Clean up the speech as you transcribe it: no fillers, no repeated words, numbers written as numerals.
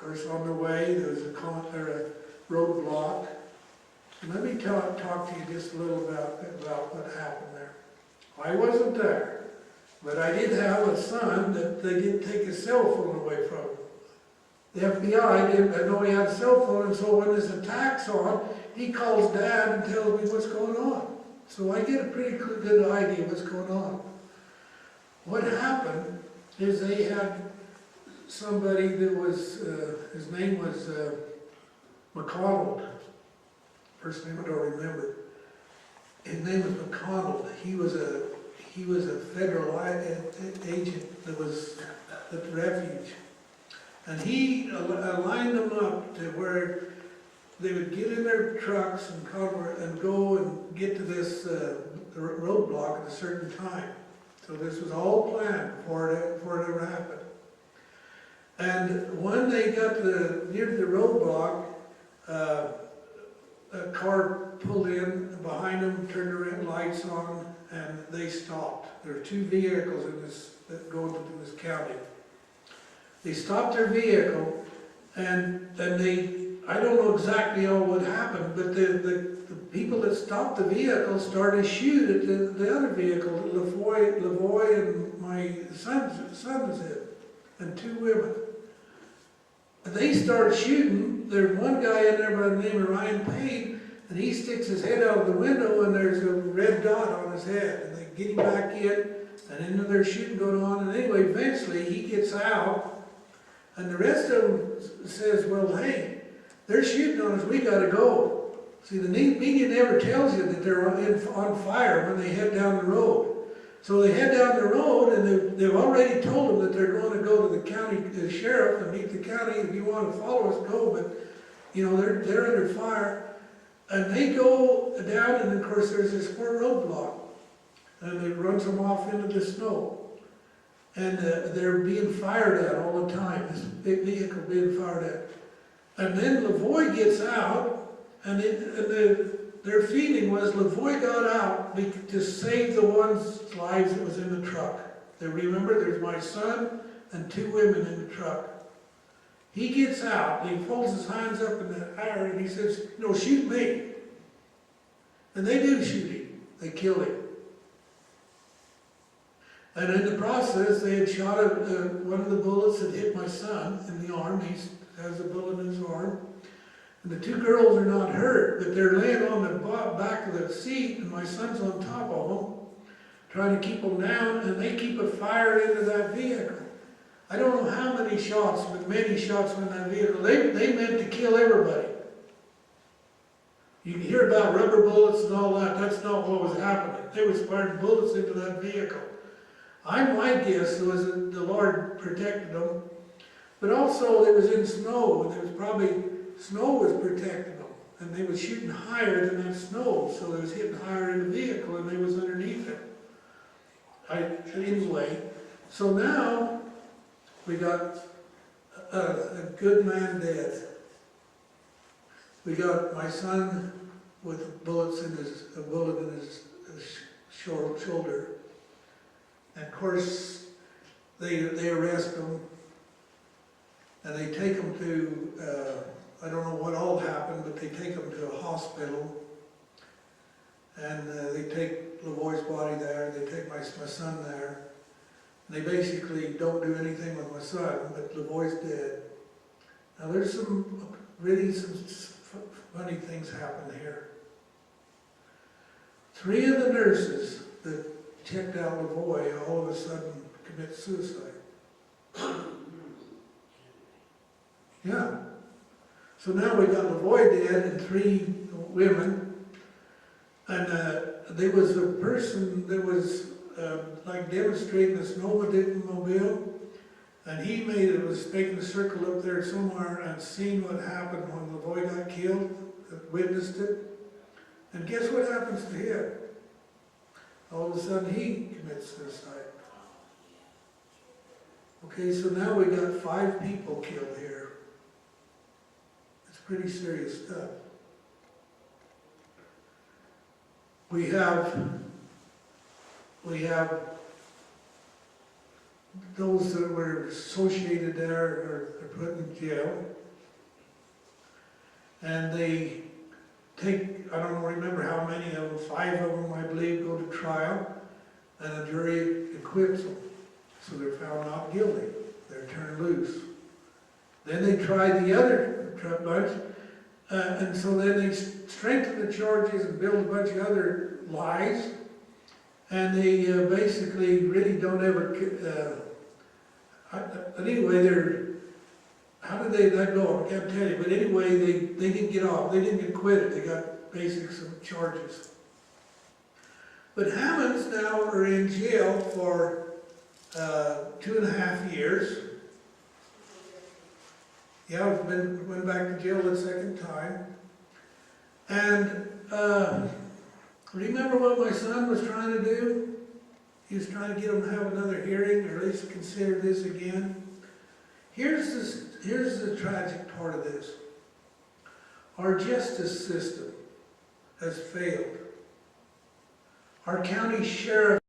course, on the way, there was a roadblock. And let me talk to you just a little about what happened there. I wasn't there, but I did have a son that they did take his cell phone away from him. The FBI didn't know he had a cell phone, and so when this attack's on, he calls Dad and tells me what's going on. So I get a pretty good idea what's going on. What happened is they had somebody that was, his name was McConnell. First name I don't remember. His name was McConnell. He was a federal agent that was at the refuge. And he lined them up to where they would get in their trucks and go and get to this roadblock at a certain time. So this was all planned before it ever happened. And when they got near the roadblock, a car pulled in behind them, turned around, lights on, and they stopped. There were two vehicles that go into this county. They stopped their vehicle, and I don't know exactly all what happened, but the people that stopped the vehicle started to shoot at the other vehicle that LaVoy and my son was in, and two women. And they started shooting. There's one guy in there by the name of Ryan Payne, and he sticks his head out of the window, and there's a red dot on his head. And they get him back in, and then there's shooting going on. And anyway, eventually he gets out. And the rest of them says, well, hey, they're shooting on us, we got to go. See, the media never tells you that they're on fire when they head down the road. So they head down the road, and they've already told them that they're going to go to the county sheriff and meet the county. If you want to follow us, go. But, you know, they're under fire. And they go down, and of course there's this roadblock. And it runs them off into the snow. And they're being fired at all the time, this big vehicle being fired at. And then LaVoy gets out, and their feeling was LaVoy got out to save the one's lives that was in the truck. They remember there's my son and two women in the truck. He gets out, and he folds his hands up in the air, and he says, no, shoot me. And they do shoot him. They kill him. And in the process, they had shot one of the bullets that hit my son in the arm. He has a bullet in his arm. And the two girls are not hurt, but they're laying on the back of the seat, and my son's on top of them, trying to keep them down, and they keep a fire into that vehicle. I don't know how many shots, but many shots in that vehicle. They meant to kill everybody. You can hear about rubber bullets and all that. That's not what was happening. They were firing bullets into that vehicle. My guess was that the Lord protected them, but also it was in snow, and there was probably, snow was protecting them, and they was shooting higher than that snow, so they was hitting higher in the vehicle, and they was underneath it. Anyway, so now we got a good man dead. We got my son with bullets in a bullet in his shoulder. And of course, they arrest him, and they take him to, I don't know what all happened, but they take him to a hospital, and they take LaVoy's body there, they take my son there, and they basically don't do anything with my son, but LaVoy's dead. Now there's some funny things happen here. 3 of the nurses that checked out LaVoy all of a sudden commit suicide. Yeah. So now we got LaVoy dead and 3 women. And there was a person that was like demonstrating a snowmobile. And he was making a circle up there somewhere and seen what happened when LaVoy got killed, witnessed it. And guess what happens to him? All of a sudden he commits suicide. Okay, so now we got 5 people killed here. It's pretty serious stuff. We have those that were associated there are put in jail. And they take, I don't remember how many of them, 5 of them I believe go to trial, and a jury acquits them. So they're found not guilty. They're turned loose. Then they try the other bunch, and so then they strengthen the charges and build a bunch of other lies, and they basically really don't ever, anyway, how did they let go? I can't tell you, but anyway, they didn't get off, they didn't get acquitted, they got basically some charges. But Hammonds now are in jail for 2.5 years. Yeah, went back to jail the second time. And remember what my son was trying to do? He was trying to get him to have another hearing, or at least consider this again. Here's the tragic part of this. Our justice system has failed. Our county sheriff